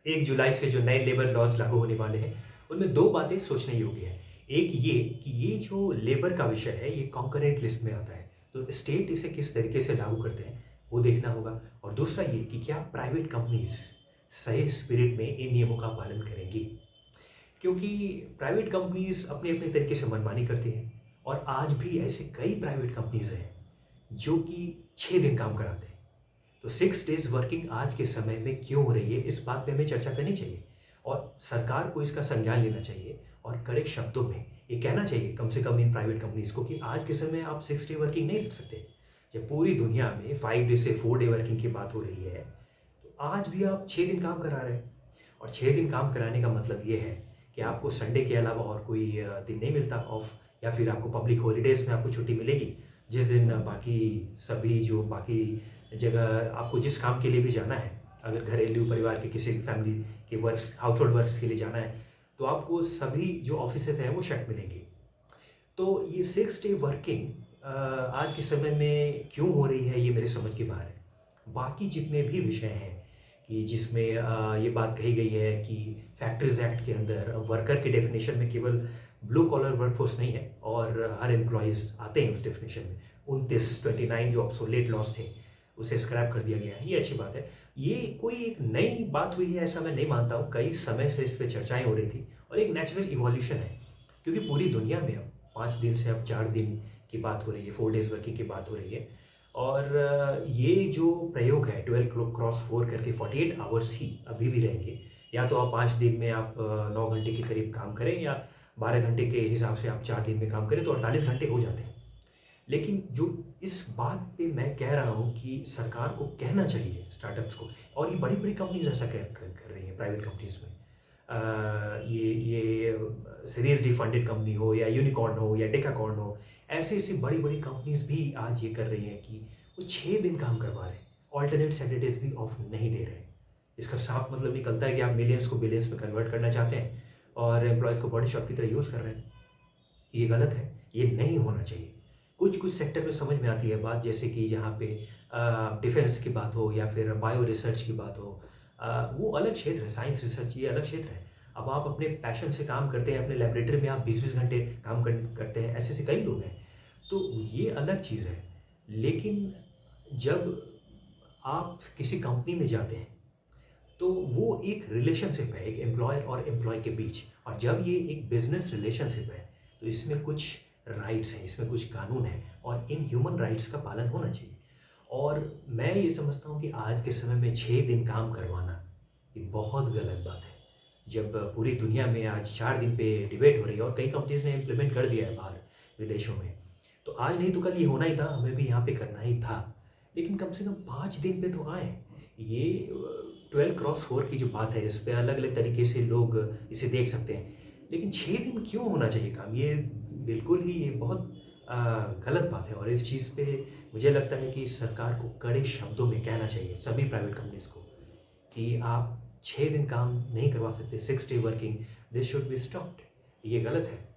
1 जुलाई से जो नए लेबर लॉज़ लागू होने वाले हैं, उनमें 2 बातें सोचने योग्य हैं। एक ये कि ये जो लेबर का विषय है, ये कॉन्करेंट लिस्ट में आता है, तो स्टेट इसे किस तरीके से लागू करते हैं, वो देखना होगा। और दूसरा ये कि क्या प्राइवेट कंपनीज़ सही स्पिरिट में इन नियमों का पालन करेंगी? क्योंकि प्राइवेट कंपनीज़ अपने-अपने तरीके से मनमानी करती हैं और आज भी ऐसे कई प्राइवेट कंपनीज़ हैं, जो कि 6 दिन काम कराते हैं। तो 6 डेज़ वर्किंग आज के समय में क्यों हो रही है, इस बात पे हमें चर्चा करनी चाहिए और सरकार को इसका संज्ञान लेना चाहिए और कड़े शब्दों में ये कहना चाहिए कम से कम इन प्राइवेट कंपनीज़ को कि आज के समय आप 6 डे वर्किंग नहीं रख सकते। जब पूरी दुनिया में 5 डे से 4 डे वर्किंग की बात हो रही है, तो आज भी आप 6 दिन काम करा रहे हैं और 6 दिन काम कराने का मतलब ये है कि आपको संडे के अलावा और कोई दिन नहीं मिलता ऑफ, या फिर आपको पब्लिक हॉलिडेज़ में आपको छुट्टी मिलेगी, जिस दिन बाकी सभी जो बाकी जगह आपको जिस काम के लिए भी जाना है, अगर घरेलू परिवार के किसी भी फैमिली के वर्क्स हाउसहोल्ड वर्क्स के लिए जाना है, तो आपको सभी जो ऑफ़िसेज़ हैं वो शट मिलेंगी। तो ये 6 डे वर्किंग आज के समय में क्यों हो रही है, ये मेरे समझ के बाहर है। बाकी जितने भी विषय हैं कि जिसमें ये बात कही गई है कि फैक्ट्रीज़ एक्ट के अंदर वर्कर के डेफिनेशन में केवल ब्लू कॉलर वर्कफोर्स नहीं है और हर एम्प्लॉइज़ आते हैं उस डेफिनेशन में। 29 जो ऑब्सोलेट लॉज़ थे, उसे स्क्रैप कर दिया गया है, ये अच्छी बात है। ये कोई एक नई बात हुई है ऐसा मैं नहीं मानता हूँ, कई समय से इस पे चर्चाएँ हो रही थी और एक नेचुरल इवोल्यूशन है। क्योंकि पूरी दुनिया में अब 5 दिन से अब 4 दिन की बात हो रही है, 4 डेज़ वर्किंग की बात हो रही है और ये जो प्रयोग है 12 क्रॉस 4 करके 48 आवर्स ही अभी भी रहेंगे। या तो आप 5 दिन में आप 9 घंटे के करीब काम करें या 12 घंटे के हिसाब से आप 4 दिन में काम करें तो 48 घंटे हो जाते हैं। लेकिन जो इस बात पे मैं कह रहा हूँ कि सरकार को कहना चाहिए स्टार्टअप्स को, और ये बड़ी-बड़ी कंपनीज़ ऐसा कर रही हैं प्राइवेट कंपनीज़ में। ये सीरीज़ डी फंडेड कंपनी हो या यूनिकॉर्न हो या डेकाकॉर्न हो, ऐसी-ऐसी बड़ी-बड़ी कंपनीज़ भी आज ये कर रही हैं कि वो 6 दिन काम करवा रहे हैं, अल्टरनेट सैटरडेज़ भी ऑफ नहीं दे रहे हैं। इसका साफ मतलब निकलता है कि आप मिलियंस को बिलियंस में कन्वर्ट करना चाहते हैं और एम्प्लॉइज़ को बॉडी शॉप की तरह यूज़ कर रहे हैं। ये गलत है, ये नहीं होना चाहिए। कुछ-कुछ सेक्टर में समझ में आती है बात, जैसे कि जहाँ पे डिफेंस की बात हो या फिर बायो रिसर्च की बात हो, वो अलग क्षेत्र है, साइंस रिसर्च ये अलग क्षेत्र है। अब आप अपने पैशन से काम करते हैं, अपने लैबोरेटरी में आप 20-20 घंटे काम करते हैं, ऐसे-ऐसे कई लोग हैं। तो ये अलग चीज़ है। लेकिन जब आप किसी कंपनी में जाते हैं, तो वो एक रिलेशनशिप है, एक एम्प्लॉयर और एम्प्लॉयी के बीच, और जब ये एक बिज़नेस रिलेशनशिप है, तो इसमें कुछ राइट्स हैं, इसमें कुछ कानून हैं और इन ह्यूमन राइट्स का पालन होना चाहिए। और मैं ये समझता हूँ कि आज के समय में 6 दिन काम करवाना, ये बहुत गलत बात है। जब पूरी दुनिया में आज 4 दिन पे डिबेट हो रही है और कई कंपनीज़ ने इम्प्लीमेंट कर दिया है बाहर विदेशों में, तो आज नहीं तो कल ये होना ही था, हमें भी यहाँ पे करना ही था। लेकिन कम से कम 5 दिन पे तो आएँ। ये 12 क्रॉस 4 की जो बात है, इस पे अलग-अलग तरीके से लोग इसे देख सकते हैं। लेकिन 6 दिन क्यों होना चाहिए काम? ये बिल्कुल ही ये बहुत गलत बात है और इस चीज़ पे मुझे लगता है कि सरकार को कड़े शब्दों में कहना चाहिए सभी प्राइवेट कंपनीज़ को कि आप 6 दिन काम नहीं करवा सकते, 6 day working, this should be stopped. ये गलत है।